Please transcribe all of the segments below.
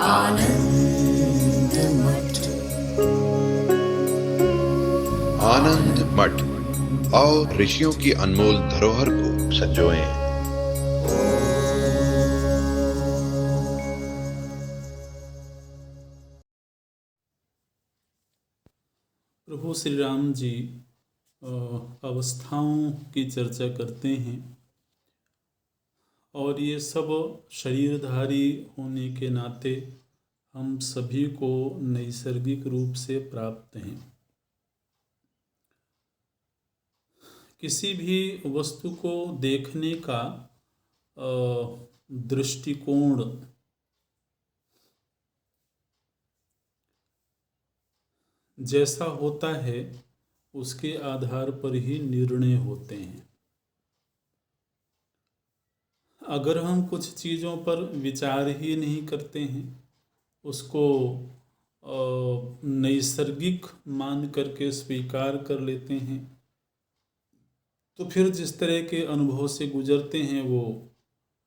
आनंद मठ। आनंद मठ और ऋषियों की अनमोल धरोहर को संजोएं। प्रभु श्री राम जी अवस्थाओं की चर्चा करते हैं और ये सब शरीरधारी होने के नाते हम सभी को नैसर्गिक रूप से प्राप्त हैं। किसी भी वस्तु को देखने का दृष्टिकोण जैसा होता है उसके आधार पर ही निर्णय होते हैं। अगर हम कुछ चीज़ों पर विचार ही नहीं करते हैं, उसको नैसर्गिक मान करके स्वीकार कर लेते हैं, तो फिर जिस तरह के अनुभव से गुजरते हैं वो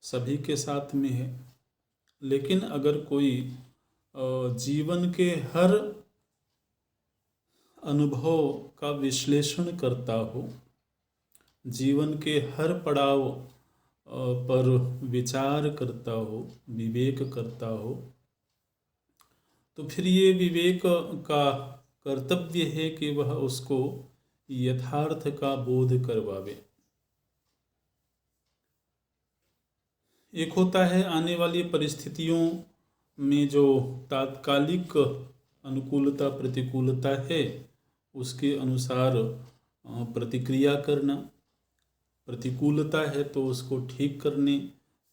सभी के साथ में है। लेकिन अगर कोई जीवन के हर अनुभव का विश्लेषण करता हो, जीवन के हर पड़ाव पर विचार करता हो, विवेक करता हो, तो फिर ये विवेक का कर्तव्य है कि वह उसको यथार्थ का बोध करवावे। एक होता है आने वाली परिस्थितियों में जो तात्कालिक अनुकूलता प्रतिकूलता है उसके अनुसार प्रतिक्रिया करना, प्रतिकूलता है तो उसको ठीक करने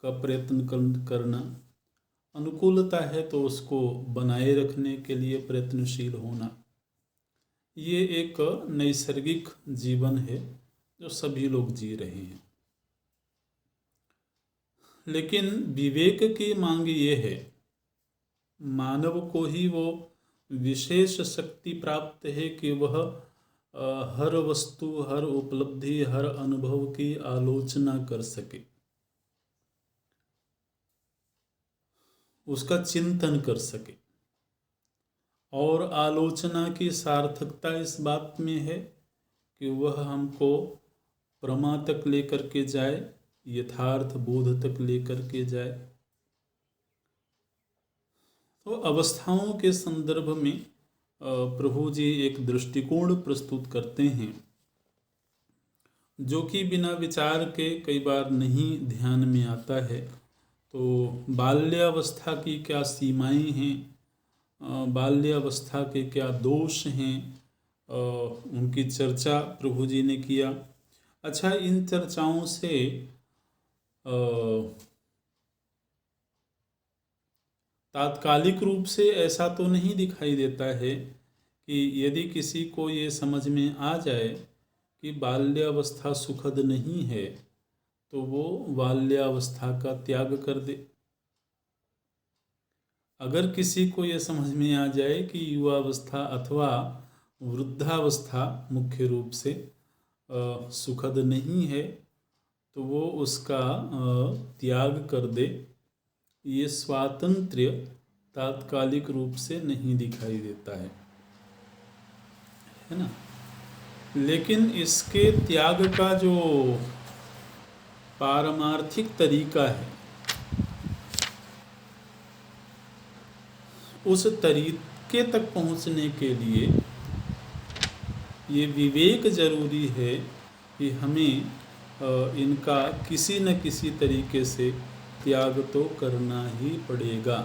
का प्रयत्न करना, अनुकूलता है तो उसको बनाए रखने के लिए प्रयत्नशील होना। ये एक नैसर्गिक जीवन है जो सभी लोग जी रहे हैं। लेकिन विवेक की मांग ये है, मानव को ही वो विशेष शक्ति प्राप्त है कि वह हर वस्तु, हर उपलब्धि, हर अनुभव की आलोचना कर सके, उसका चिंतन कर सके। और आलोचना की सार्थकता इस बात में है कि वह हमको प्रमा तक लेकर के जाए, यथार्थ बोध तक लेकर के जाए। तो अवस्थाओं के संदर्भ में प्रभु जी एक दृष्टिकोण प्रस्तुत करते हैं जो कि बिना विचार के कई बार नहीं ध्यान में आता है। तो बाल्यावस्था की क्या सीमाएं हैं, बाल्यावस्था के क्या दोष हैं, उनकी चर्चा प्रभु जी ने किया। अच्छा, इन चर्चाओं से तात्कालिक रूप से ऐसा तो नहीं दिखाई देता है कि यदि किसी को ये समझ में आ जाए कि बाल्यावस्था सुखद नहीं है तो वो बाल्यावस्था का त्याग कर दे। अगर किसी को ये समझ में आ जाए कि युवावस्था अथवा वृद्धावस्था मुख्य रूप से सुखद नहीं है तो वो उसका त्याग कर दे। ये स्वातंत्र्य तात्कालिक रूप से नहीं दिखाई देता है ना। लेकिन इसके त्याग का जो पारमार्थिक तरीका है, उस तरीके तक पहुंचने के लिए ये विवेक जरूरी है कि हमें इनका किसी न किसी तरीके से त्याग तो करना ही पड़ेगा।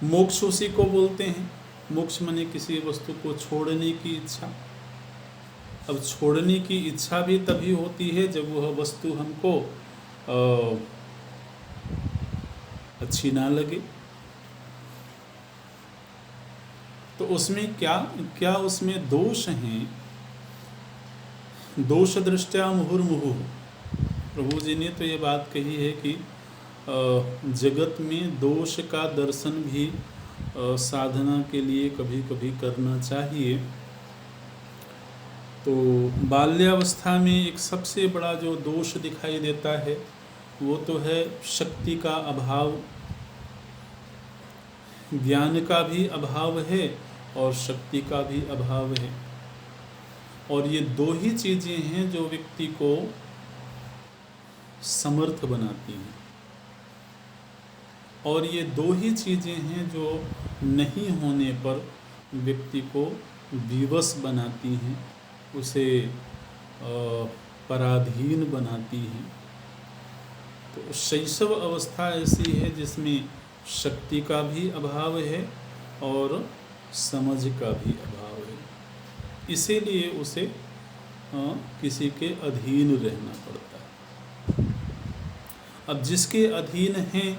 मोक्ष उसी को बोलते हैं। मोक्ष माने किसी वस्तु को छोड़ने की इच्छा। अब छोड़ने की इच्छा भी तभी होती है जब वह वस्तु हमको अच्छी ना लगे। तो उसमें क्या उसमें दोष हैं? दोष दृष्टया मुहुर्मुहुः। प्रभु जी ने तो ये बात कही है कि जगत में दोष का दर्शन भी साधना के लिए कभी कभी करना चाहिए। तो बाल्यावस्था में एक सबसे बड़ा जो दोष दिखाई देता है वो तो है शक्ति का अभाव। ज्ञान का भी अभाव है और शक्ति का भी अभाव है। और ये दो ही चीज़ें हैं जो व्यक्ति को समर्थ बनाती हैं, और ये दो ही चीज़ें हैं जो नहीं होने पर व्यक्ति को विवश बनाती हैं, उसे पराधीन बनाती हैं। तो शैशव अवस्था ऐसी है जिसमें शक्ति का भी अभाव है और समझ का भी अभाव है, इसीलिए उसे किसी के अधीन रहना पड़ता है। अब जिसके अधीन हैं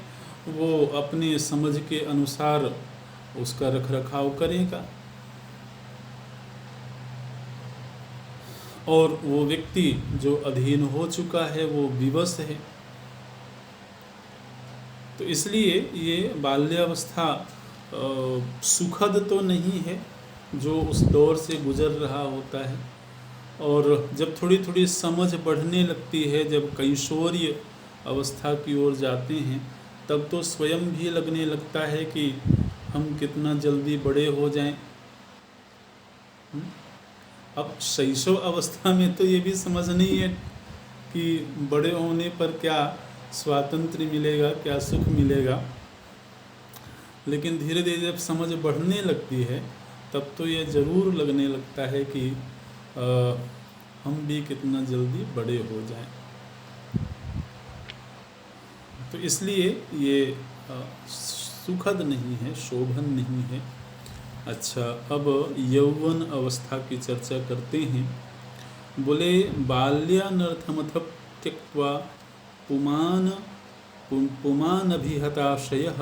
वो अपने समझ के अनुसार उसका रखरखाव करेगा, और वो व्यक्ति जो अधीन हो चुका है वो विवश है। तो इसलिए ये बाल्यावस्था सुखद तो नहीं है जो उस दौर से गुजर रहा होता है, और जब थोड़ी थोड़ी समझ बढ़ने लगती है, जब कैशोर्य अवस्था की ओर जाते हैं, तब तो स्वयं भी लगने लगता है कि हम कितना जल्दी बड़े हो जाएं। अब शैशव अवस्था में तो ये भी समझ नहीं है कि बड़े होने पर क्या स्वातंत्र्य मिलेगा, क्या सुख मिलेगा, लेकिन धीरे धीरे जब समझ बढ़ने लगती है तब तो ये ज़रूर लगने लगता है कि हम भी कितना जल्दी बड़े हो जाएं। तो इसलिए ये सुखद नहीं है, शोभन नहीं है। अच्छा, अब यौवन अवस्था की चर्चा करते हैं। बोले बाल्यानर्थमथ त्यक्त्वा पुमानभिहताशयः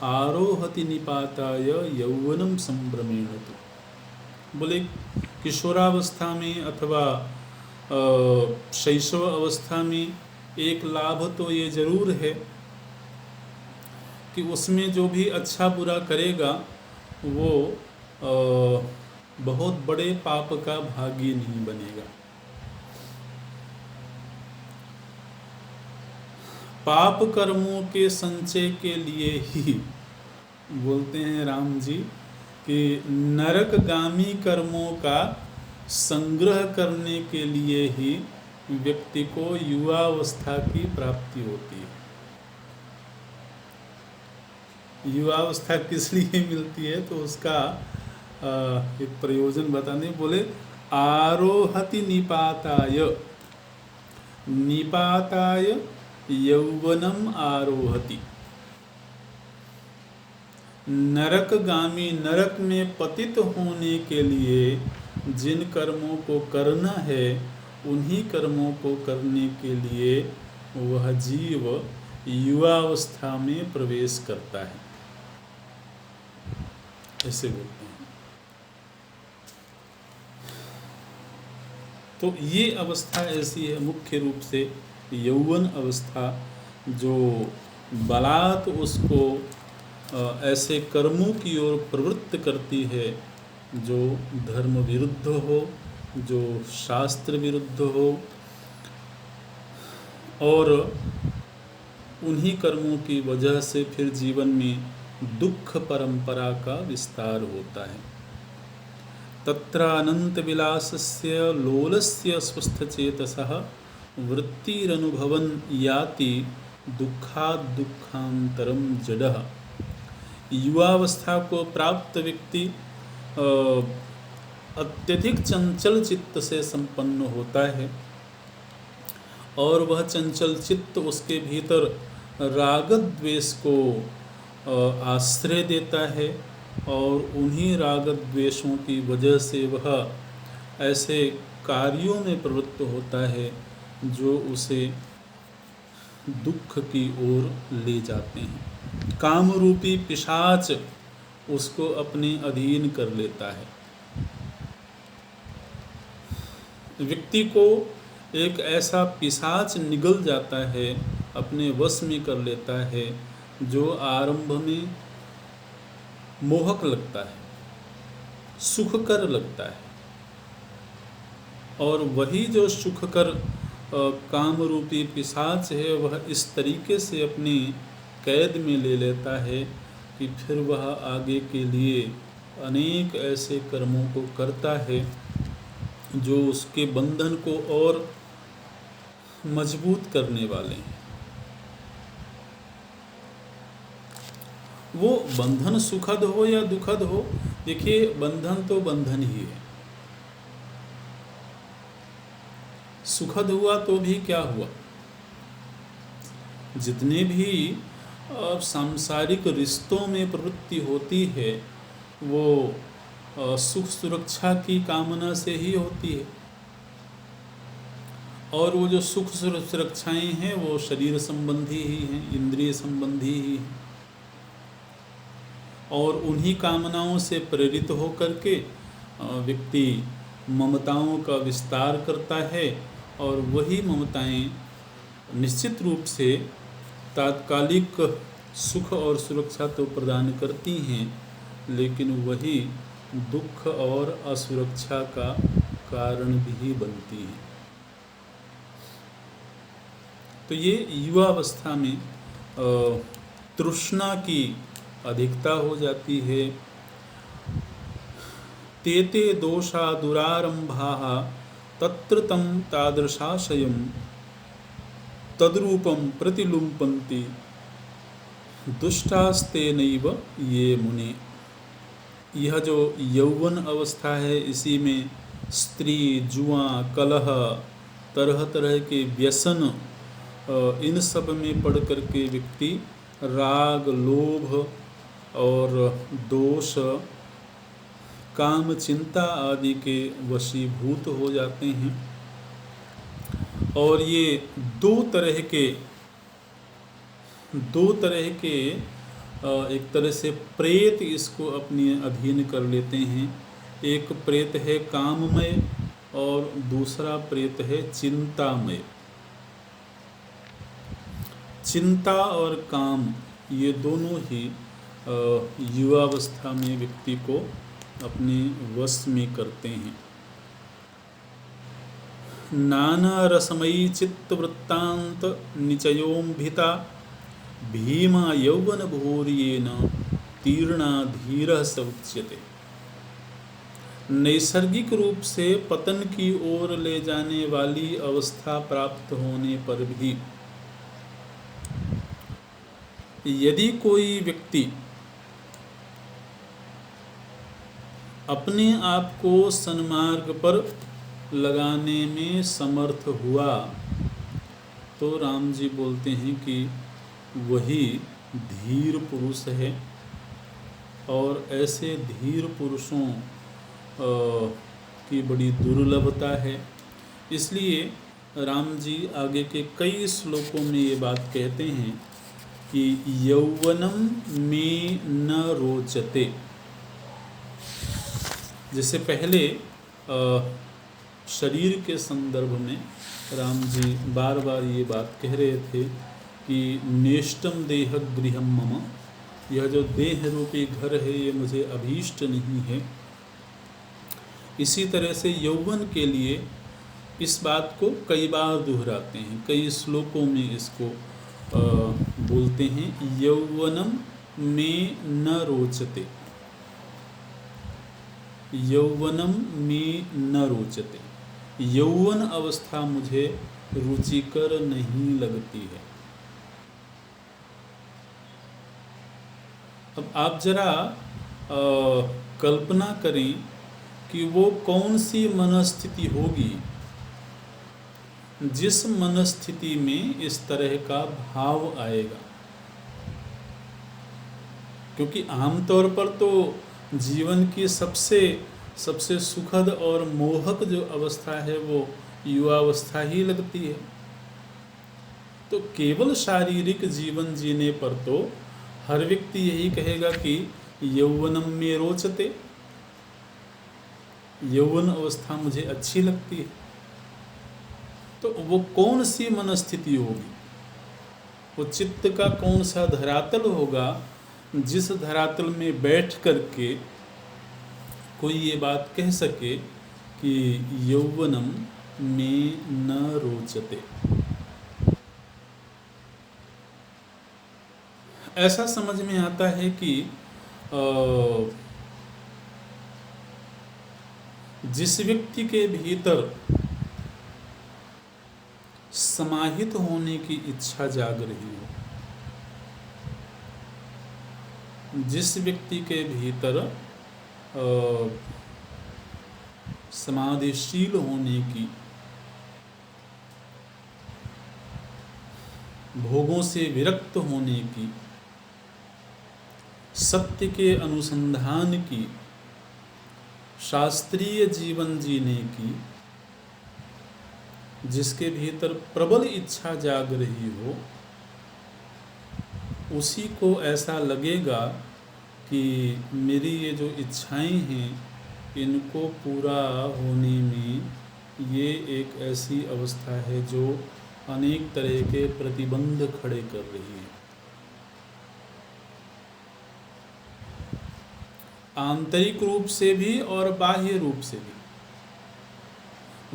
आरोहति निपाताय यौवनम संभ्रमेण। बोले किशोरावस्था में अथवा शैशव अवस्था में एक लाभ तो ये जरूर है कि उसमें जो भी अच्छा बुरा करेगा वो बहुत बड़े पाप का भागी नहीं बनेगा। पाप कर्मों के संचय के लिए ही बोलते हैं राम जी कि नरकगामी कर्मों का संग्रह करने के लिए ही व्यक्ति को युवावस्था की प्राप्ति होती है। युवावस्था किस लिए मिलती है तो उसका एक प्रयोजन बताने। बोले आरोहति निपाताय यौवनम आरोहति। नरकगामी, नरक में पतित होने के लिए जिन कर्मों को करना है उन्हीं कर्मों को करने के लिए वह जीव युवावस्था में प्रवेश करता है, ऐसे बोलते हैं। तो ये अवस्था ऐसी है मुख्य रूप से यौवन अवस्था, जो बलात् उसको ऐसे कर्मों की ओर प्रवृत्त करती है जो धर्म विरुद्ध हो, जो शास्त्र विरुद्ध हो, और उन्हीं कर्मों की वजह से फिर जीवन में दुख परंपरा का विस्तार होता है। तत्र अनंत विलासस्य लोलस्य स्वस्थचेतसः वृत्तिरनुभवन याति दुखाद दुखांतरम जडः। युवावस्था को प्राप्त व्यक्ति अत्यधिक चंचल चित्त से संपन्न होता है, और वह चंचल चित्त उसके भीतर राग द्वेष को आश्रय देता है, और उन्हीं राग द्वेषों की वजह से वह ऐसे कार्यों में प्रवृत्त होता है जो उसे दुख की ओर ले जाते हैं। काम रूपी पिशाच उसको अपने अधीन कर लेता है। व्यक्ति को एक ऐसा पिशाच निगल जाता है, अपने वश में कर लेता है, जो आरंभ में मोहक लगता है, सुखकर लगता है, और वही जो सुखकर काम रूपी पिशाच है वह इस तरीके से अपनी कैद में ले लेता है कि फिर वह आगे के लिए अनेक ऐसे कर्मों को करता है जो उसके बंधन को और मजबूत करने वाले हैं। वो बंधन सुखद हो या दुखद हो, देखिए बंधन तो बंधन ही है। सुखद हुआ तो भी क्या हुआ, जितने भी सांसारिक रिश्तों में प्रवृत्ति होती है वो सुख सुरक्षा की कामना से ही होती है। और वो जो सुख सुरक्षाएं हैं वो शरीर संबंधी ही हैं, इंद्रिय संबंधी ही हैं। और उन्हीं कामनाओं से प्रेरित होकर के व्यक्ति ममताओं का विस्तार करता है, और वही ममताएं निश्चित रूप से तात्कालिक सुख और सुरक्षा तो प्रदान करती हैं, लेकिन वही दुख और असुरक्षा का कारण भी बनती हैं। तो ये युवावस्था में तृष्णा की अधिकता हो जाती है। तेते दोषा दुरारंभाः तत्र तं तादृशाशयं तद्रूपं प्रतिलुम्पन्ति दुष्टास्तेनैव ये मुने। यह जो यौवन अवस्था है, इसी में स्त्री, जुआ, कलह, तरह तरह के व्यसन, इन सब में पड़ करके व्यक्ति राग, लोभ और दोष, काम, चिंता आदि के वशीभूत हो जाते हैं। और ये दो तरह के एक तरह से प्रेत इसको अपने अधीन कर लेते हैं। एक प्रेत है काममय और दूसरा प्रेत है चिंतामय। चिंता और काम ये दोनों ही युवावस्था में व्यक्ति को अपने वश में करते हैं। नाना रसमयी चित्तवृत्तांत निचयोंभिता भीमा यौवन भूर्येन तीर्णा धीरः स उच्यते। नैसर्गिक रूप से पतन की ओर ले जाने वाली अवस्था प्राप्त होने पर भी यदि कोई व्यक्ति अपने आप को सन्मार्ग पर लगाने में समर्थ हुआ, तो राम जी बोलते हैं कि वही धीर पुरुष है। और ऐसे धीर पुरुषों की बड़ी दुर्लभता है। इसलिए राम जी आगे के कई श्लोकों में ये बात कहते हैं कि यौवनम में न रोचते। जैसे पहले शरीर के संदर्भ में राम जी बार बार ये बात कह रहे थे कि नेष्टम देह गृहम मम, यह जो देह रूपी घर है ये मुझे अभीष्ट नहीं है। इसी तरह से यौवन के लिए इस बात को कई बार दोहराते हैं, कई श्लोकों में इसको बोलते हैं, यौवनम में न रोचते, यौवनम में न रोचते। यौवन अवस्था मुझे रुचिकर नहीं लगती है। अब आप जरा कल्पना करें कि वो कौन सी मनस्थिति होगी जिस मनस्थिति में इस तरह का भाव आएगा। क्योंकि आमतौर पर तो जीवन की सबसे सुखद और मोहक जो अवस्था है वो युवावस्था ही लगती है। तो केवल शारीरिक जीवन जीने पर तो हर व्यक्ति यही कहेगा कि यौवनम में रोचते, यौवन अवस्था मुझे अच्छी लगती है। तो वो कौन सी मनस्थिति होगी, वो चित्त का कौन सा धरातल होगा जिस धरातल में बैठ करके कोई ये बात कह सके कि यौवनम में न रोचते। ऐसा समझ में आता है कि जिस व्यक्ति के भीतर समाहित होने की इच्छा जाग रही हो, जिस व्यक्ति के भीतर समाधिशील होने की, भोगों से विरक्त होने की, सत्य के अनुसंधान की, शास्त्रीय जीवन जीने की, जिसके भीतर प्रबल इच्छा जाग रही हो, उसी को ऐसा लगेगा कि मेरी ये जो इच्छाएं हैं इनको पूरा होने में ये एक ऐसी अवस्था है जो अनेक तरह के प्रतिबंध खड़े कर रही है। आंतरिक रूप से भी और बाह्य रूप से भी।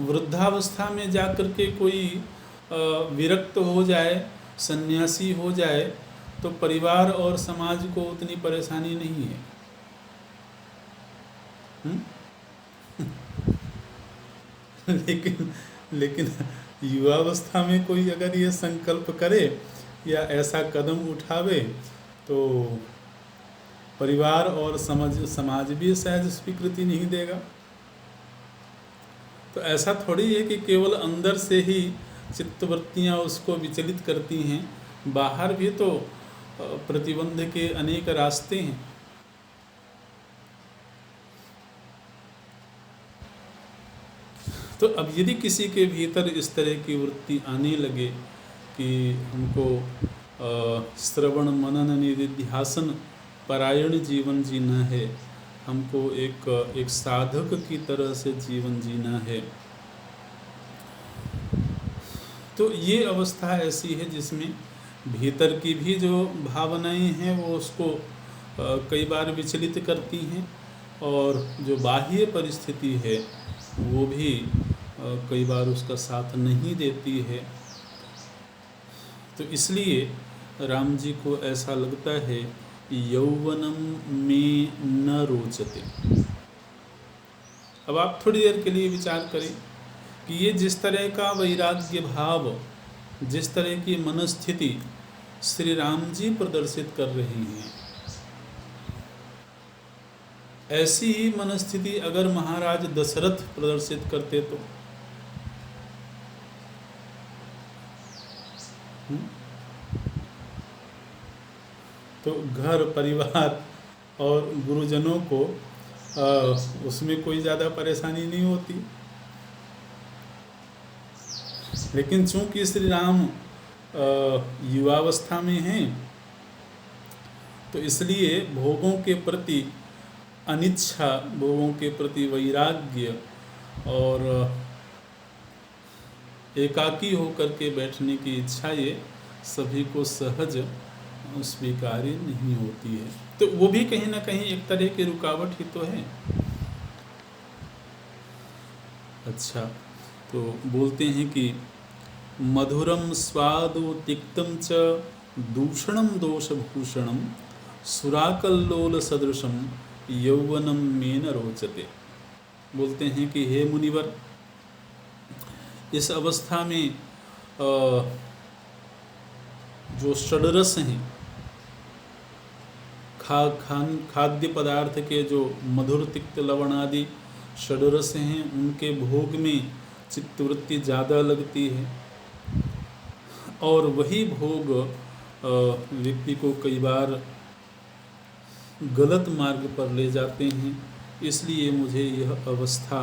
वृद्धावस्था में जाकर के कोई विरक्त हो जाए, सन्यासी हो जाए, तो परिवार और समाज को उतनी परेशानी नहीं है। लेकिन युवावस्था में कोई अगर ये संकल्प करे या ऐसा कदम उठावे तो परिवार और समाज भी सहज स्वीकृति नहीं देगा। तो ऐसा थोड़ी है कि केवल अंदर से ही चित्तवृत्तियाँ उसको विचलित करती हैं, बाहर भी तो प्रतिबंध के अनेक रास्ते हैं। तो अब यदि किसी के भीतर इस तरह की वृत्ति आने लगे कि हमको श्रवण मनन निधिध्यासन परायण जीवन जीना है, हमको एक साधक की तरह से जीवन जीना है, तो ये अवस्था ऐसी है जिसमें भीतर की भी जो भावनाएं हैं वो उसको कई बार विचलित करती हैं, और जो बाह्य परिस्थिति है वो भी कई बार उसका साथ नहीं देती है। तो इसलिए राम जी को ऐसा लगता है यौवनम में न रोचते। अब आप थोड़ी देर के लिए विचार करें कि ये जिस तरह का वैराग्य भाव, जिस तरह की मनस्थिति श्री राम जी प्रदर्शित कर रहे हैं, ऐसी ही मनस्थिति अगर महाराज दशरथ प्रदर्शित करते तो घर परिवार और गुरुजनों को उसमें कोई ज़्यादा परेशानी नहीं होती। लेकिन चूंकि श्री राम युवावस्था में हैं, तो इसलिए भोगों के प्रति अनिच्छा, भोगों के प्रति वैराग्य और एकाकी होकर के बैठने की इच्छा ये सभी को सहज स्वीकार्य नहीं होती है। तो वो भी कहीं ना कहीं एक तरह की रुकावट ही तो है। अच्छा, तो बोलते हैं कि मधुरम स्वादु तिक्तम च दूषणम दोषभूषणम सुराकल्लोल सदृशम यौवनम मेन रोचते। बोलते हैं कि हे मुनिवर, इस अवस्था में जो षड्रस हैं, खाद्य पदार्थ के जो मधुर तिक्त लवण आदि षड्रस हैं, उनके भोग में चित्तवृत्ति ज़्यादा लगती है, और वही भोग व्यक्ति को कई बार गलत मार्ग पर ले जाते हैं। इसलिए मुझे यह अवस्था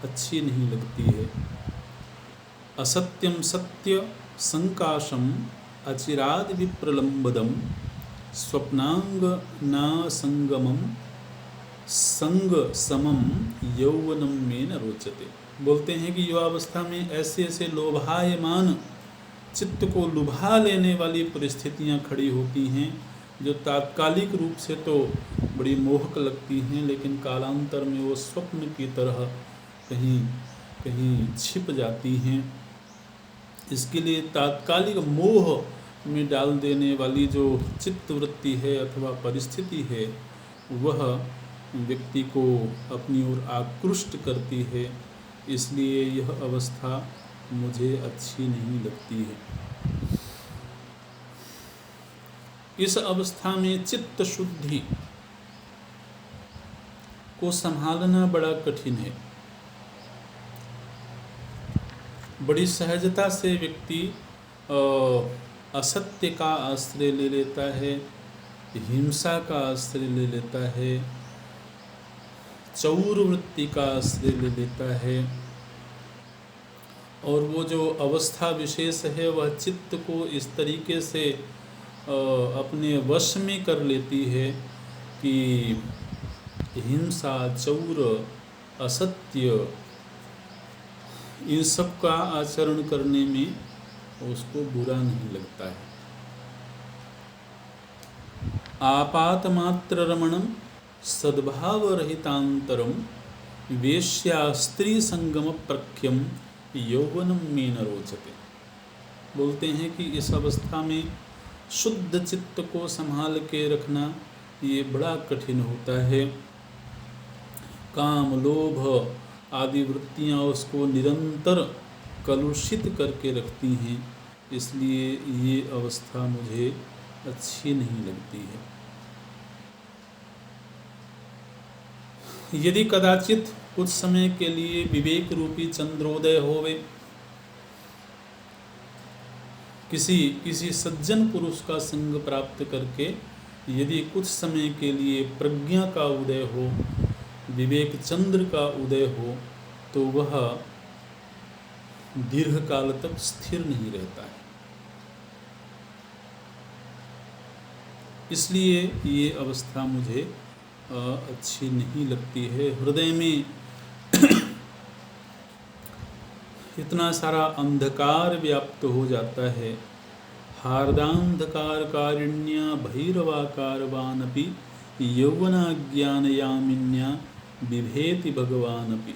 अच्छी नहीं लगती है। असत्यम सत्य संकाशम अचिराद विप्रलंबदम स्वप्नांग न संगमम संग समम यौवनम में न रोचते। बोलते हैं कि युवावस्था में ऐसे ऐसे लोभायमान, चित्त को लुभा लेने वाली परिस्थितियां खड़ी होती हैं जो तात्कालिक रूप से तो बड़ी मोहक लगती हैं, लेकिन कालांतर में वो स्वप्न की तरह कहीं कहीं छिप जाती हैं। इसके लिए तात्कालिक मोह में डाल देने वाली जो चित्त वृत्ति है अथवा परिस्थिति है, वह व्यक्ति को अपनी ओर आकृष्ट करती है। इसलिए यह अवस्था मुझे अच्छी नहीं लगती है। इस अवस्था में चित्त शुद्धि को संभालना बड़ा कठिन है। बड़ी सहजता से व्यक्ति असत्य का आश्रय ले लेता है, हिंसा का आश्रय ले लेता है, चौर वृत्ति का आश्रय ले लेता है, और वो जो अवस्था विशेष है वह चित्त को इस तरीके से अपने वश में कर लेती है कि हिंसा, चौर, असत्य, इन सब का आचरण करने में उसको बुरा नहीं लगता है। आपात मात्र रमणम सद्भाव रहितांतरम वेश्या स्त्री संगम प्रख्यम यौवनम में न रोचते। बोलते हैं कि इस अवस्था में शुद्ध चित्त को संभाल के रखना ये बड़ा कठिन होता है। काम, लोभ आदि वृत्तियाँ उसको निरंतर कलुषित करके रखती हैं, इसलिए ये अवस्था मुझे अच्छी नहीं लगती है। यदि कदाचित कुछ समय के लिए विवेक रूपी चंद्रोदय होवे, किसी सज्जन पुरुष का संग प्राप्त करके यदि कुछ समय के लिए प्रज्ञा का उदय हो, विवेक चंद्र का उदय हो, तो वह दीर्घ काल तक स्थिर नहीं रहता है। इसलिए ये अवस्था मुझे अच्छी नहीं लगती है। हृदय में इतना सारा अंधकार व्याप्त हो जाता है। हार्दांधकार कारिण्या भैरवाकारवानपि यौवनाज्ञानयामिन्या बिभेति भगवानपि।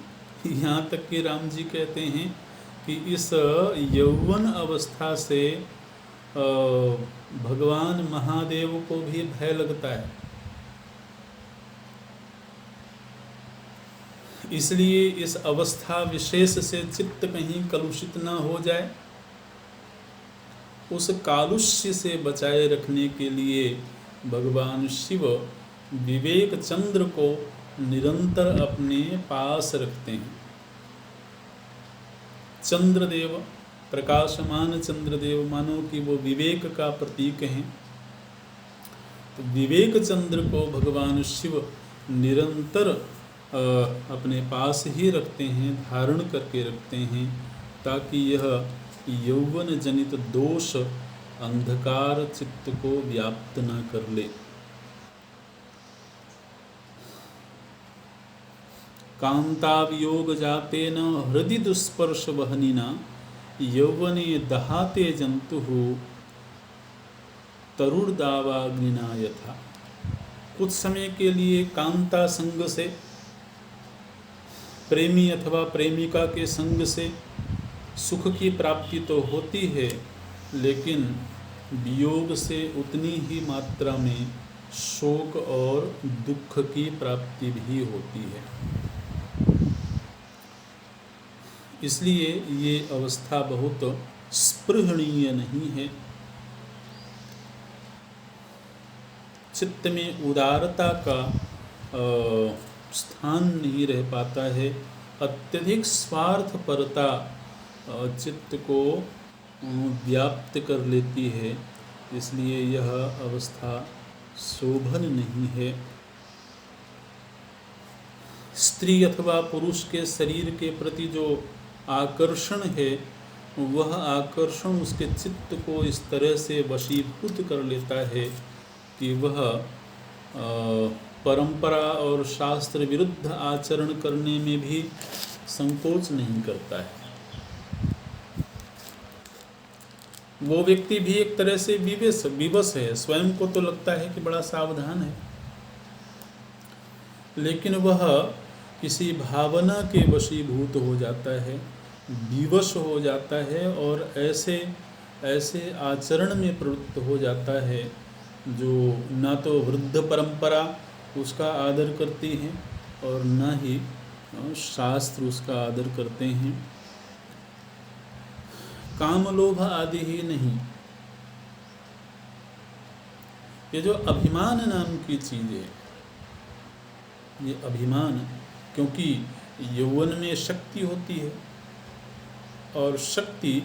यहाँ तक कि राम जी कहते हैं कि इस यौवन अवस्था से भगवान महादेव को भी भय लगता है। इसलिए इस अवस्था विशेष से चित्त कहीं कलुषित न हो जाए, उस कालुष्य से बचाए रखने के लिए भगवान शिव विवेक चंद्र को निरंतर अपने पास रखते हैं। चंद्रदेव, प्रकाशमान चंद्रदेव, मानो कि वो विवेक का प्रतीक हैं। तो विवेक चंद्र को भगवान शिव निरंतर अपने पास ही रखते हैं, धारण करके रखते हैं, ताकि यह यौवन जनित दोष अंधकार चित्त को व्याप्त न कर ले। कांतावियोग जातेन हृदि दुस्पर्श वहनिना यौवने दहाते जंतु तरुर्दावाग्निना यथा। कुछ समय के लिए कांता संग से, प्रेमी अथवा प्रेमिका के संग से सुख की प्राप्ति तो होती है, लेकिन वियोग से उतनी ही मात्रा में शोक और दुख की प्राप्ति भी होती है। इसलिए ये अवस्था बहुत स्पृहणीय नहीं है। चित्त में उदारता का स्थान नहीं रह पाता है। अत्यधिक स्वार्थपरता चित्त को व्याप्त कर लेती है, इसलिए यह अवस्था शोभन नहीं है। स्त्री अथवा पुरुष के शरीर के प्रति जो आकर्षण है, वह आकर्षण उसके चित्त को इस तरह से वशीभूत कर लेता है कि वह परंपरा और शास्त्र विरुद्ध आचरण करने में भी संकोच नहीं करता है। वो व्यक्ति भी एक तरह से विवश है। स्वयं को तो लगता है कि बड़ा सावधान है, लेकिन वह किसी भावना के वशीभूत हो जाता है, विवश हो जाता है, और ऐसे ऐसे आचरण में प्रवृत्त हो जाता है जो ना तो वृद्ध परंपरा उसका आदर करती है और न ही शास्त्र उसका आदर करते हैं। काम लोभ आदि ही नहीं, ये जो अभिमान नाम की चीज़ है, ये अभिमान, क्योंकि यौवन में शक्ति होती है और शक्ति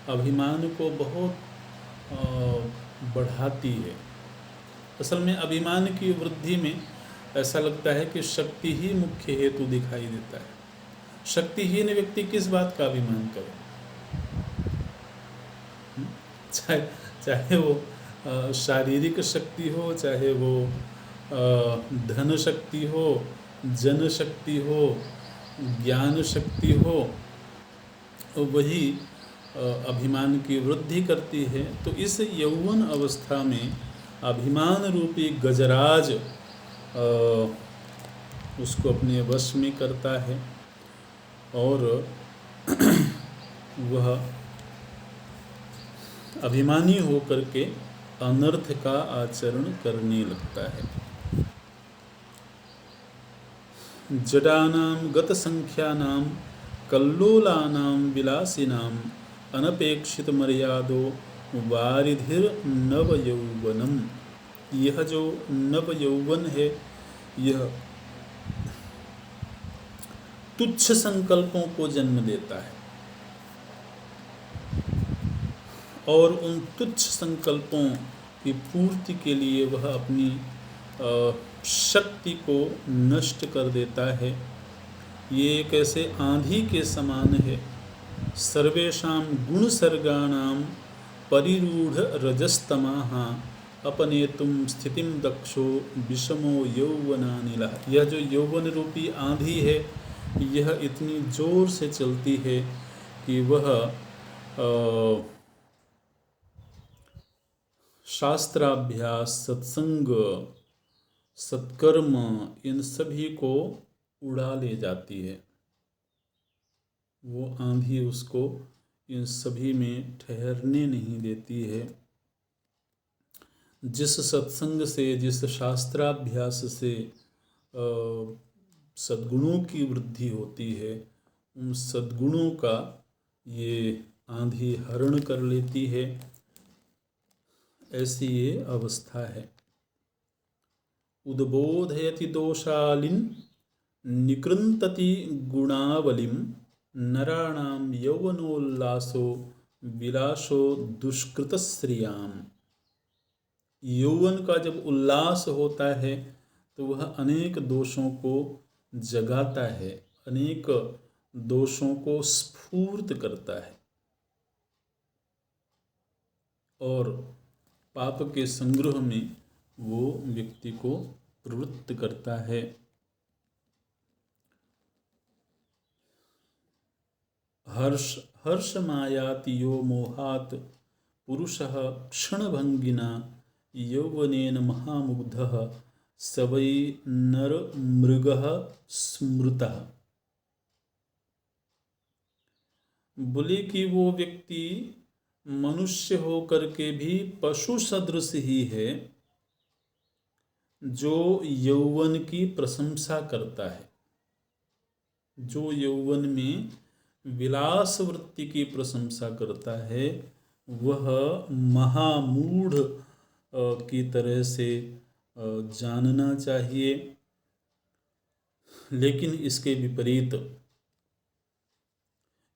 अभिमान को बहुत बढ़ाती है। असल में अभिमान की वृद्धि में ऐसा लगता है कि शक्ति ही मुख्य हेतु दिखाई देता है। शक्तिहीन व्यक्ति किस बात का अभिमान करे? चाहे चाहे वो शारीरिक शक्ति हो, चाहे वो धन शक्ति हो, जन शक्ति हो, ज्ञान शक्ति हो, वही अभिमान की वृद्धि करती है। तो इस यौवन अवस्था में अभिमान रूपी गजराज उसको अपने वश में करता है और वह अभिमानी होकर के अनर्थ का आचरण करने लगता है। जडानां गत संख्यानां कल्लोलानां विलासिनां अनपेक्षित मर्यादो वारिधिर नव यौवनम। यह जो नव यौवन है, यह तुच्छ संकल्पों को जन्म देता है और उन तुच्छ संकल्पों की पूर्ति के लिए वह अपनी शक्ति को नष्ट कर देता है। ये एक ऐसे आंधी के समान है। सर्वेषां गुणसर्गाणां परिरूढ़ रजस्तमाः अपनेतुं स्थितिं दक्षो विषमो यौवनानिलः। यह जो यौवन रूपी आंधी है, यह इतनी जोर से चलती है कि वह शास्त्राभ्यास, सत्संग, सत्कर्म, इन सभी को उड़ा ले जाती है। वो आंधी उसको इन सभी में ठहरने नहीं देती है। जिस सत्संग से, जिस शास्त्राभ्यास से सद्गुणों की वृद्धि होती है, उन सद्गुणों का ये आंधी हरण कर लेती है। ऐसी ये अवस्था है। उद्बोधयति दोषालिन निकृन्तति गुणावलिम नराणाम यौवनोल्लासो विलासो दुष्कृतश्रियाम। यौवन का जब उल्लास होता है तो वह अनेक दोषों को जगाता है, अनेक दोषों को स्फूर्त करता है और पाप के संग्रह में वो व्यक्ति को प्रवृत्त करता है। हर्ष मायाति यो मोहात् पुरुषः क्षणभंगिना यौवनेन महामुग्धः स वै नर मृगः स्मृतः। बोले कि वो व्यक्ति मनुष्य होकर के भी पशु सदृश ही है जो यौवन की प्रशंसा करता है, जो यौवन में विलास वृत्ति की प्रशंसा करता है, वह महामूढ़ की तरह से जानना चाहिए। लेकिन इसके विपरीत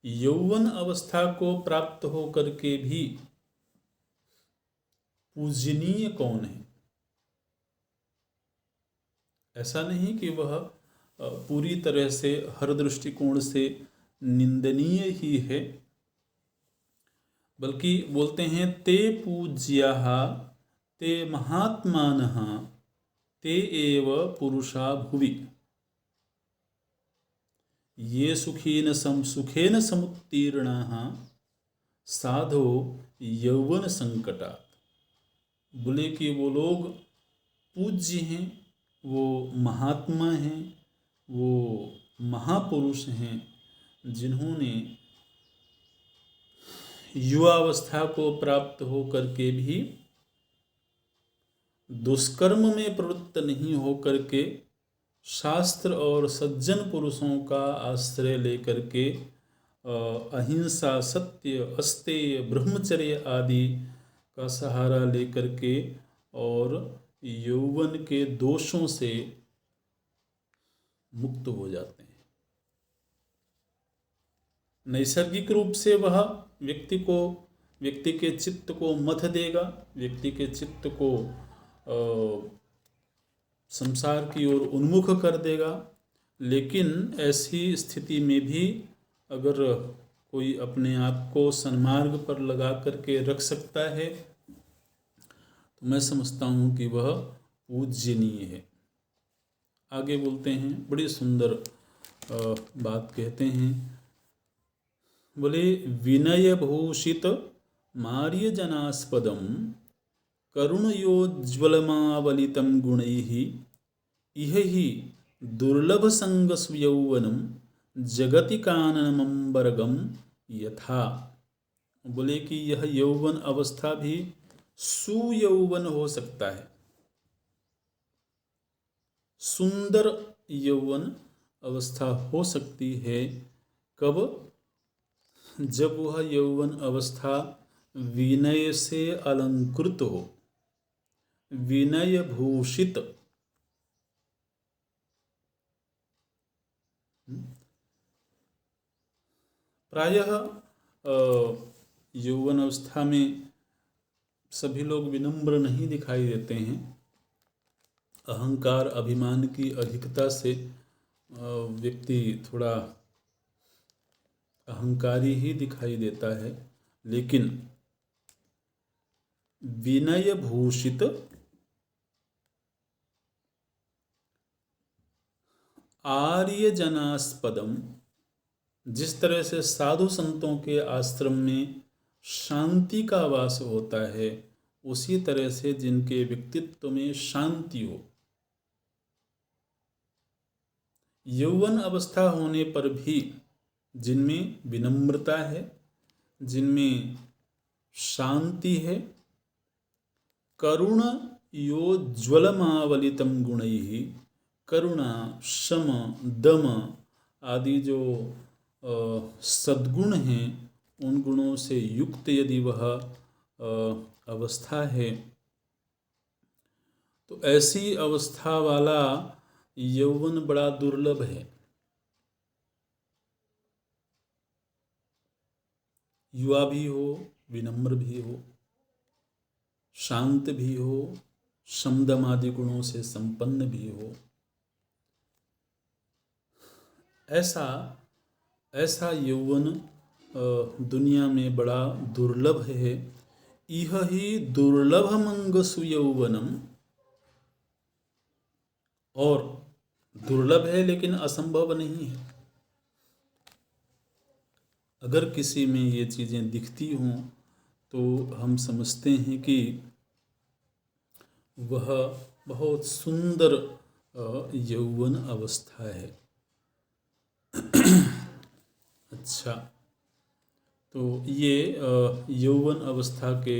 यौवन अवस्था को प्राप्त होकर के भी पूजनीय कौन है? ऐसा नहीं कि वह पूरी तरह से हर दृष्टिकोण से निंदनीय ही है, बल्कि बोलते हैं ते पूज्याः ते महात्मानः ते एव पुरुषा भुवि। ये सुखेन समुत्तीर्णाः साधो यौवन संकटात्। बोले कि वो लोग पूज्य हैं, वो महात्मा हैं, वो महापुरुष हैं जिन्होंने युवावस्था को प्राप्त हो करके भी दुष्कर्म में प्रवृत्त नहीं हो करके शास्त्र और सज्जन पुरुषों का आश्रय लेकर के अहिंसा, सत्य, अस्तेय, ब्रह्मचर्य आदि का सहारा लेकर के और यौवन के दोषों से मुक्त हो जाते हैं। नैसर्गिक रूप से वह व्यक्ति के चित्त को मथ देगा, व्यक्ति के चित्त को संसार की ओर उन्मुख कर देगा। लेकिन ऐसी स्थिति में भी अगर कोई अपने आप को सन्मार्ग पर लगा करके रख सकता है तो मैं समझता हूँ कि वह पूज्यनीय है। आगे बोलते हैं, बड़ी सुंदर बात कहते हैं। बोले विनय भूषित मार्य जनास्पदम करुणयोज्ज्वलमावलितं गुणैः इह हि दुर्लभ संगस्व यौवनम जगति काननमंबरगम यथा। बोले कि यह यौवन अवस्था भी सुयौवन हो सकता है, सुंदर यौवन अवस्था हो सकती है। कब? जब वह यौवन अवस्था विनय से अलंकृत हो, विनय भूषित। प्रायः यौवन अवस्था में सभी लोग विनम्र नहीं दिखाई देते हैं। अहंकार, अभिमान की अधिकता से व्यक्ति थोड़ा अहंकारी ही दिखाई देता है। लेकिन विनय भूषित आर्य जनास्पदम, जिस तरह से साधु संतों के आश्रम में शांति का वास होता है, उसी तरह से जिनके व्यक्तित्व में शांति हो। यौवन अवस्था होने पर भी जिनमें विनम्रता है, जिनमें शांति है, करुण योज्ज्वलमावलितं गुणैः, करुणा, शम, दम आदि जो सद्गुण हैं, उन गुणों से युक्त यदि वह अवस्था है तो ऐसी अवस्था वाला यौवन बड़ा दुर्लभ है। युवा भी हो, विनम्र भी हो, शांत भी हो, शमदम आदि गुणों से संपन्न भी हो। ऐसा यौवन दुनिया में बड़ा दुर्लभ है। इह ही दुर्लभमंगसु यौवनम, और दुर्लभ है लेकिन असंभव नहीं है। अगर किसी में ये चीज़ें दिखती हों तो हम समझते हैं कि वह बहुत सुंदर यौवन अवस्था है। अच्छा, तो ये यौवन अवस्था के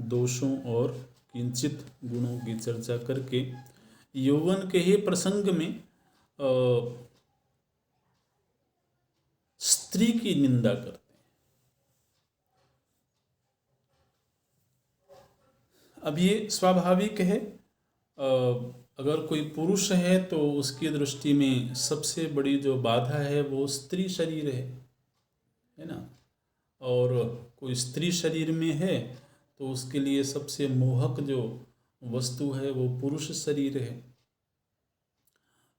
दोषों और किंचित गुणों की चर्चा करके यौवन के ही प्रसंग में स्त्री की निंदा करते हैं। अब ये स्वाभाविक है, अगर कोई पुरुष है तो उसकी दृष्टि में सबसे बड़ी जो बाधा है वो स्त्री शरीर है ना। और कोई स्त्री शरीर में है तो उसके लिए सबसे मोहक जो वस्तु है वो पुरुष शरीर है।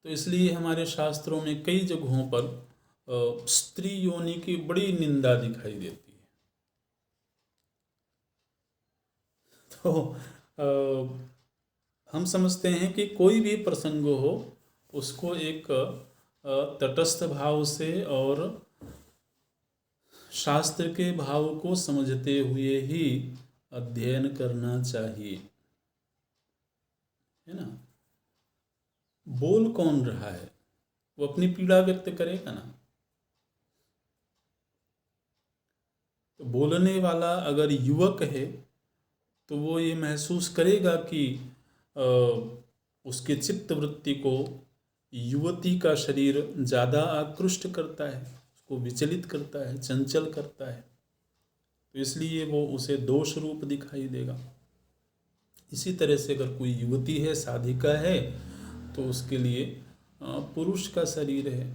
तो इसलिए हमारे शास्त्रों में कई जगहों पर स्त्री योनि की बड़ी निंदा दिखाई देती है। तो हम समझते हैं कि कोई भी प्रसंग हो उसको एक तटस्थ भाव से और शास्त्र के भाव को समझते हुए ही अध्ययन करना चाहिए, है ना। बोल कौन रहा है, वो अपनी पीड़ा व्यक्त करेगा ना। तो बोलने वाला अगर युवक है तो वो ये महसूस करेगा कि उसके चित्त वृत्ति को युवती का शरीर ज़्यादा आकृष्ट करता है, उसको विचलित करता है, चंचल करता है, तो इसलिए वो उसे दोष रूप दिखाई देगा। इसी तरह से अगर कोई युवती है, साधिका है, तो उसके लिए पुरुष का शरीर है।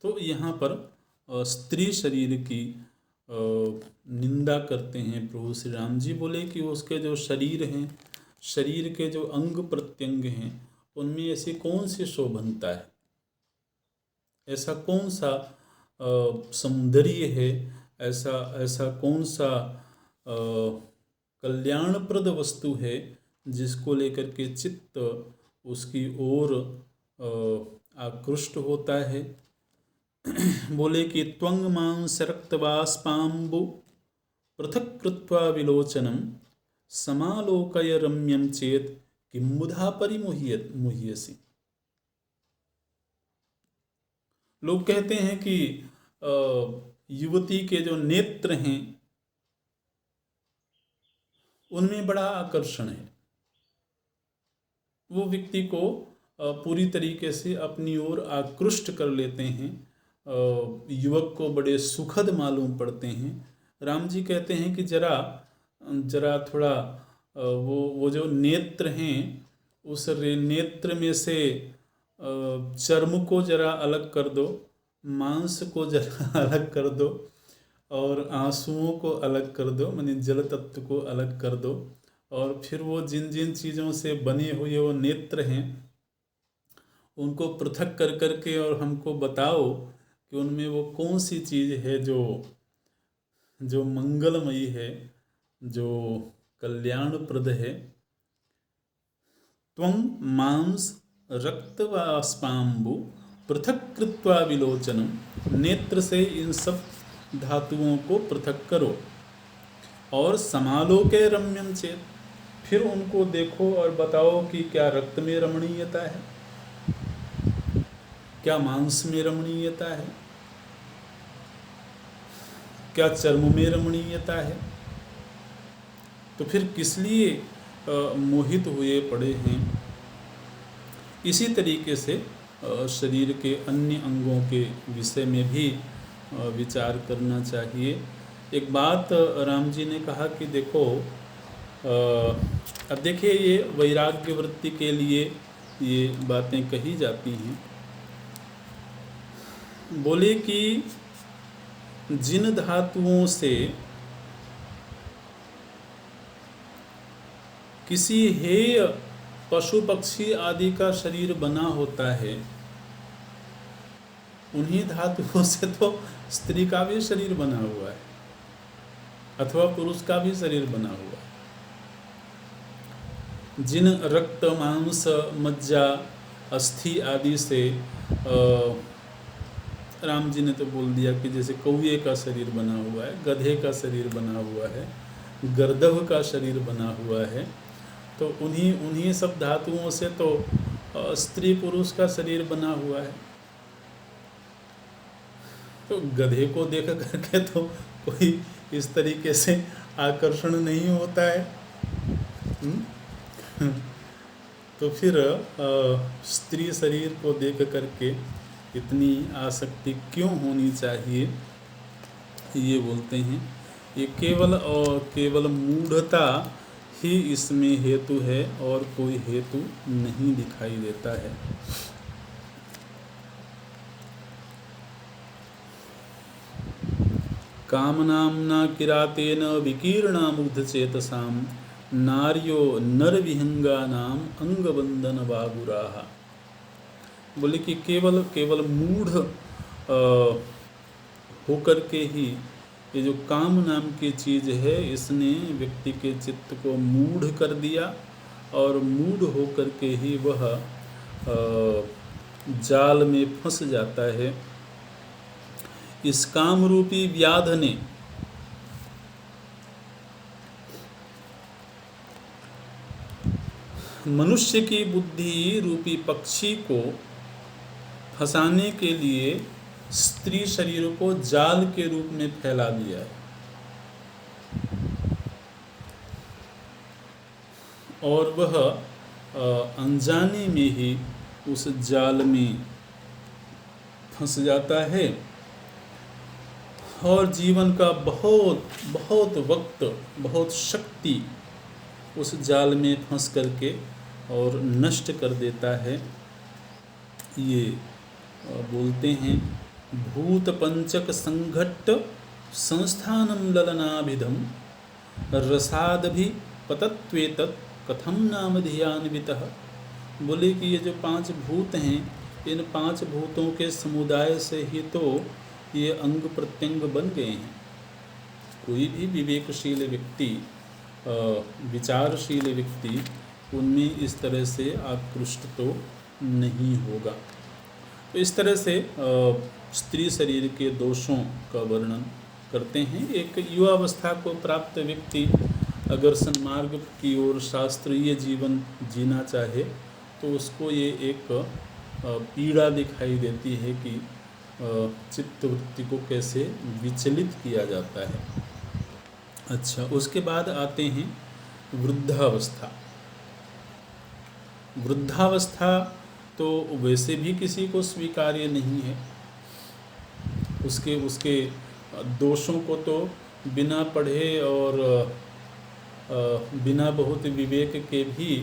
तो यहाँ पर स्त्री शरीर की निंदा करते हैं प्रभु श्री राम जी। बोले कि उसके जो शरीर हैं, शरीर के जो अंग प्रत्यंग हैं, उनमें ऐसी कौन सी शोभनता है, ऐसा कौन सा सौंदर्य है, ऐसा कौन सा कल्याणप्रद वस्तु है जिसको लेकर के चित्त उसकी ओर आकृष्ट होता है। बोले कि त्वंग मांस रक्तवास्पाम्बु पृथक कृत्वा विलोचनम समालोकय रम्यम चेत किमुधा परिमुह्यसि। लोग कहते हैं कि युवती के जो नेत्र हैं उनमें बड़ा आकर्षण है, वो व्यक्ति को पूरी तरीके से अपनी ओर आकृष्ट कर लेते हैं, युवक को बड़े सुखद मालूम पड़ते हैं। राम जी कहते हैं कि जरा थोड़ा वो जो नेत्र हैं, उस नेत्र में से चर्म को जरा अलग कर दो, मांस को जरा अलग कर दो, और आंसुओं को अलग कर दो, माने जल तत्व को अलग कर दो, और फिर वो जिन जिन चीज़ों से बने हुए वो नेत्र हैं उनको पृथक कर करके और हमको बताओ कि उनमें वो कौन सी चीज़ है जो मंगलमयी है, जो कल्याणप्रद है। त्वं मांस रक्त व स्पाम्बु पृथक कृत्वा विलोचनम, नेत्र से इन सब धातुओं को पृथक करो और समालोके रम्यम चेत, फिर उनको देखो और बताओ कि क्या रक्त में रमणीयता है, क्या मांस में रमणीयता है, क्या चर्म में रमणीयता है, तो फिर किस लिए मोहित हुए पड़े हैं। इसी तरीके से शरीर के अन्य अंगों के विषय में भी विचार करना चाहिए। एक बात राम जी ने कहा कि देखो, अब देखिए ये वैराग्य वृत्ति के लिए ये बातें कही जाती हैं। बोले कि जिन धातुओं से किसी हेय पशु पक्षी आदि का शरीर बना होता है, उन्हीं धातुओं से तो स्त्री का भी शरीर बना हुआ है अथवा पुरुष का भी शरीर बना हुआ है। जिन रक्त मांस मज्जा अस्थि आदि से राम जी ने तो बोल दिया कि जैसे कौवे का शरीर बना हुआ है, गधे का शरीर बना हुआ है, गर्दभ का शरीर बना हुआ है, तो उन्हीं सब धातुओं से तो स्त्री पुरुष का शरीर बना हुआ है। तो गधे को देख करके तो कोई इस तरीके से आकर्षण नहीं होता है। तो फिर स्त्री शरीर को देख करके इतनी आसक्ति क्यों होनी चाहिए, ये बोलते हैं। ये केवल मूढ़ता ही इसमें हेतु है और कोई हेतु नहीं दिखाई देता है। कामनाम्ना किरातेन विकीर्णा मुग्धचेतसाम नार्यो नरविहंगानाम अंगबंधन बागुराः। बोले कि केवल मूढ़ होकर के ही ये जो काम नाम की चीज़ है, इसने व्यक्ति के चित्त को मूढ़ कर दिया और मूढ़ होकर के ही वह जाल में फंस जाता है। इस काम रूपी व्याध ने मनुष्य की बुद्धि रूपी पक्षी को फंसाने के लिए स्त्री शरीर को जाल के रूप में फैला दिया है और वह अनजाने में ही उस जाल में फंस जाता है और जीवन का बहुत बहुत वक्त, बहुत शक्ति उस जाल में फंस करके और नष्ट कर देता है। ये बोलते हैं भूत पंचक संघट्ट संस्थानम ललनाभिधम रसादभि पतत्वेतत् कथम नाम धियान्वितः। बोले कि ये जो 5 भूत हैं, इन 5 भूतों के समुदाय से ही तो ये अंग प्रत्यंग बन गए हैं। कोई भी विवेकशील व्यक्ति, विचारशील व्यक्ति उनमें इस तरह से आकृष्ट तो नहीं होगा। तो इस तरह से स्त्री शरीर के दोषों का वर्णन करते हैं। एक युवावस्था को प्राप्त व्यक्ति अगर सन्मार्ग की ओर शास्त्रीय जीवन जीना चाहे तो उसको ये एक पीड़ा दिखाई देती है कि चित्तवृत्ति को कैसे विचलित किया जाता है। अच्छा, उसके बाद आते हैं वृद्धावस्था। वृद्धावस्था तो वैसे भी किसी को स्वीकार्य नहीं है। उसके दोषों को तो बिना पढ़े और बिना बहुत विवेक के भी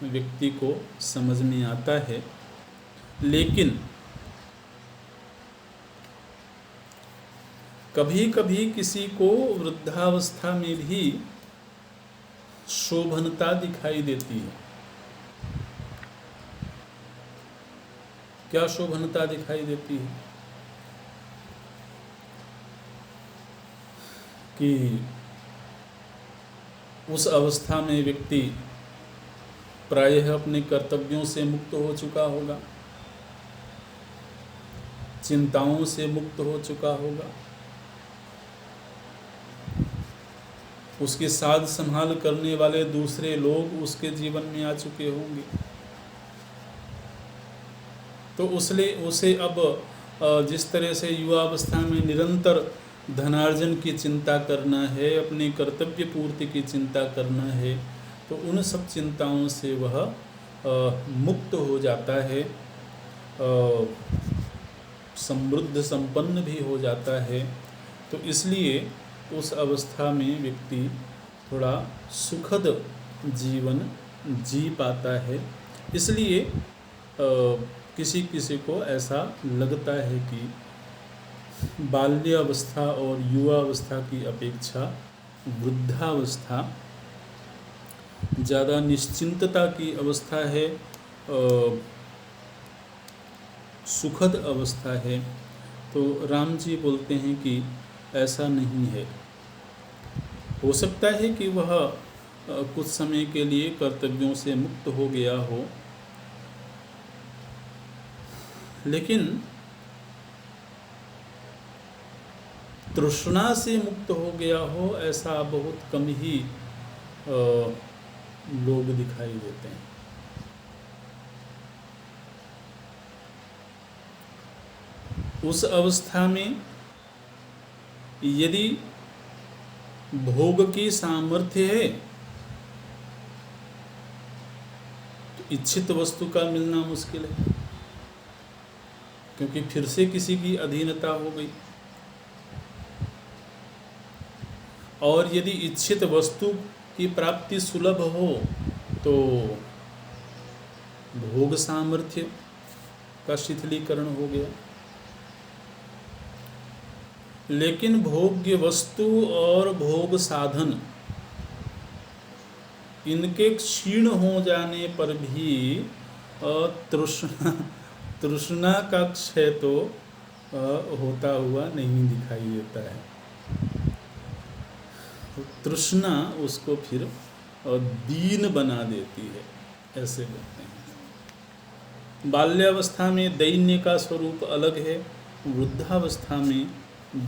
व्यक्ति को समझ में आता है। लेकिन कभी कभी किसी को वृद्धावस्था में भी शोभनता दिखाई देती है। क्या शोभनता दिखाई देती है? कि उस अवस्था में व्यक्ति प्रायः अपने कर्तव्यों से मुक्त हो चुका होगा, चिंताओं से मुक्त हो चुका होगा, उसके साथ संभाल करने वाले दूसरे लोग उसके जीवन में आ चुके होंगे। तो उसे अब जिस तरह से युवावस्था में निरंतर धनार्जन की चिंता करना है, अपने कर्तव्य पूर्ति की चिंता करना है, तो उन सब चिंताओं से वह मुक्त हो जाता है, समृद्ध संपन्न भी हो जाता है। तो इसलिए उस अवस्था में व्यक्ति थोड़ा सुखद जीवन जी पाता है। इसलिए किसी किसी को ऐसा लगता है कि बाल्यावस्था और युवावस्था की अपेक्षा वृद्धावस्था ज़्यादा निश्चिंतता की अवस्था है, सुखद अवस्था है। तो राम जी बोलते हैं कि ऐसा नहीं है। हो सकता है कि वह कुछ समय के लिए कर्तव्यों से मुक्त हो गया हो, लेकिन तृष्णा से मुक्त हो गया हो ऐसा बहुत कम ही लोग दिखाई देते हैं। उस अवस्था में यदि भोग की सामर्थ्य है तो इच्छित वस्तु का मिलना मुश्किल है, क्योंकि फिर से किसी की अधीनता हो गई। और यदि इच्छित वस्तु की प्राप्ति सुलभ हो तो भोग सामर्थ्य का शिथिलीकरण हो गया। लेकिन भोग्य वस्तु और भोग साधन इनके क्षीण हो जाने पर भी तृष्णा का क्षय तो होता हुआ नहीं दिखाई देता है। तृष्णा उसको फिर दीन बना देती है, ऐसे बोलते हैं। बाल्यावस्था में दैन्य का स्वरूप अलग है, वृद्धावस्था में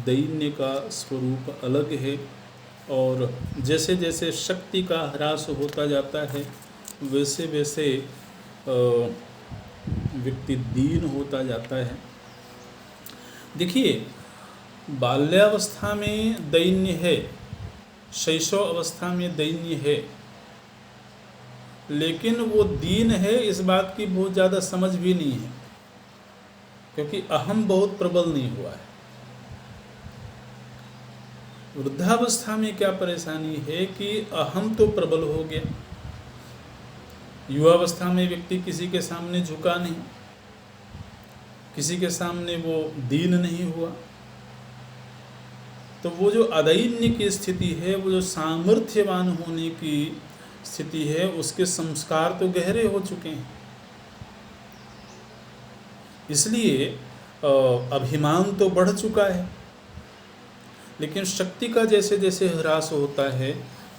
दैन्य का स्वरूप अलग है। और जैसे जैसे शक्ति का ह्रास होता जाता है वैसे वैसे व्यक्ति दीन होता जाता है। देखिए, बाल्यावस्था में दैन्य है, शैशव अवस्था में दैन्य है, लेकिन वो दीन है इस बात की बहुत ज़्यादा समझ भी नहीं है, क्योंकि अहम बहुत प्रबल नहीं हुआ है। वृद्धावस्था में क्या परेशानी है कि अहम तो प्रबल हो गया। युवावस्था में व्यक्ति किसी के सामने झुका नहीं, किसी के सामने वो दीन नहीं हुआ, तो वो जो अदैन्य की स्थिति है, वो जो सामर्थ्यवान होने की स्थिति है, उसके संस्कार तो गहरे हो चुके हैं। इसलिए अभिमान तो बढ़ चुका है, लेकिन शक्ति का जैसे जैसे ह्रास होता है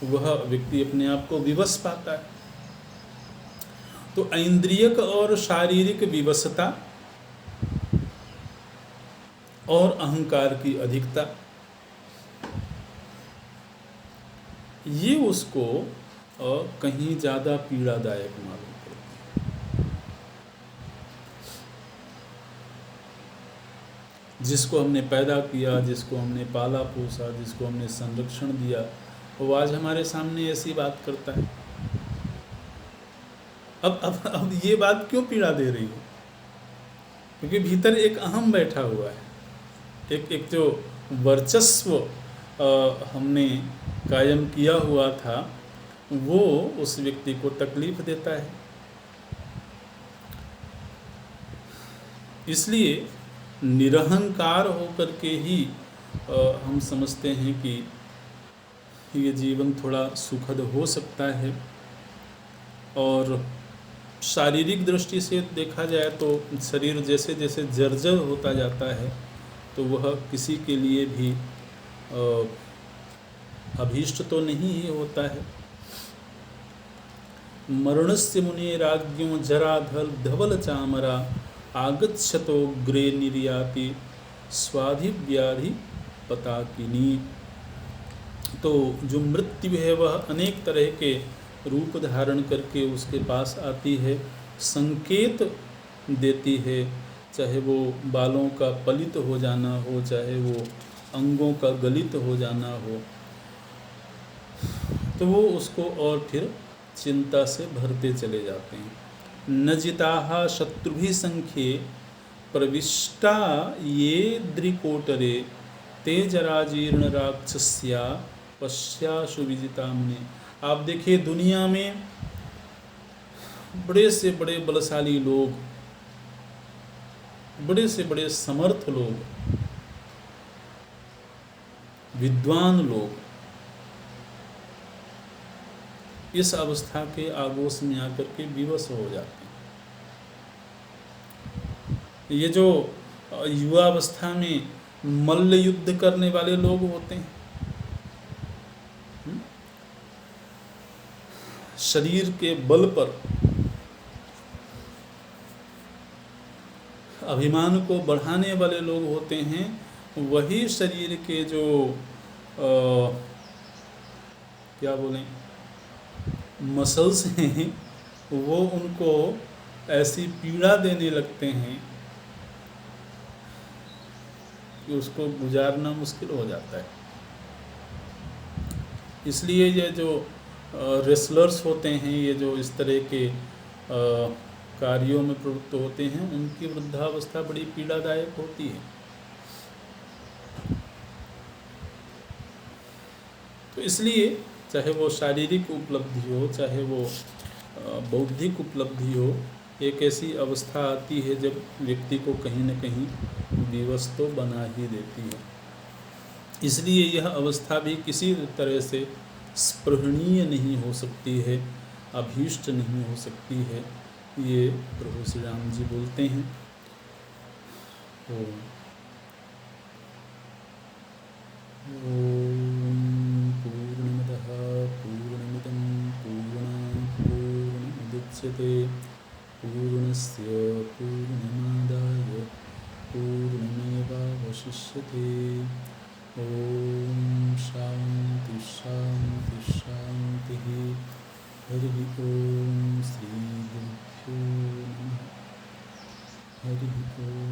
वह व्यक्ति अपने आप को विवश पाता है। तो ऐन्द्रियक और शारीरिक विवशता और अहंकार की अधिकता, ये उसको कहीं ज़्यादा पीड़ादायक मालूम पड़ता है। जिसको हमने पैदा किया, जिसको हमने पाला पोसा, जिसको हमने संरक्षण दिया, वो आज हमारे सामने ऐसी बात करता है। अब ये बात क्यों पीड़ा दे रही है? क्योंकि भीतर एक अहम बैठा हुआ है, एक जो वर्चस्व हमने कायम किया हुआ था, वो उस व्यक्ति को तकलीफ देता है। इसलिए निरहंकार होकर के ही हम समझते हैं कि ये जीवन थोड़ा सुखद हो सकता है। और शारीरिक दृष्टि से देखा जाए तो शरीर जैसे जैसे जर्जर होता जाता है, तो वह किसी के लिए भी अभीष्ट तो नहीं ही होता है। मरणस्य मुने राज्ञो जराधल धवल चामरा आगच्छतो ग्रे निर्याति स्वाधिव्याधि पताकिनी। तो जो मृत्यु है वह अनेक तरह के रूप धारण करके उसके पास आती है, संकेत देती है, चाहे वो बालों का पलित हो जाना हो, चाहे वो अंगों का गलित हो जाना हो, तो वो उसको और फिर चिंता से भरते चले जाते हैं। न जिताहा शत्रुभिः संख्ये प्रविष्टा ये द्रिकोटरे ते जराजीर्ण राक्षस्या पश्याशु विजिताम्ने। आप देखिए, दुनिया में बड़े से बड़े बलशाली लोग, बड़े से बड़े समर्थ लोग, विद्वान लोग इस अवस्था के आगोश में आकर के विवश हो जाते हैं। ये जो युवावस्था में मल्ल युद्ध करने वाले लोग होते हैं, शरीर के बल पर अभिमान को बढ़ाने वाले लोग होते हैं, वही शरीर के जो क्या बोलें मसल्स हैं, वो उनको ऐसी पीड़ा देने लगते हैं कि उसको गुजारना मुश्किल हो जाता है। इसलिए ये जो रेसलर्स होते हैं, ये जो इस तरह के कार्यों में प्रवृत्त होते हैं, उनकी वृद्धावस्था बड़ी पीड़ादायक होती है। तो इसलिए चाहे वो शारीरिक उपलब्धि हो, चाहे वो बौद्धिक उपलब्धि हो, एक ऐसी अवस्था आती है जब व्यक्ति को कहीं न कहीं विवश तो बना ही देती है। इसलिए यह अवस्था भी किसी तरह से स्पृहणीय नहीं हो सकती है, अभीष्ट नहीं हो सकती है, ये प्रभु श्री राम जी बोलते हैं। पूर्णमदः पूर्णमिदं पूर्णात् पूर्णमुदच्यते पूर्णस्य पूर्णमादाय पूर्णमेवावशिष्यते। ओम शांति शांति शांति। हरि ओम श्री गुरुभ्यो नमः। हरि ओम।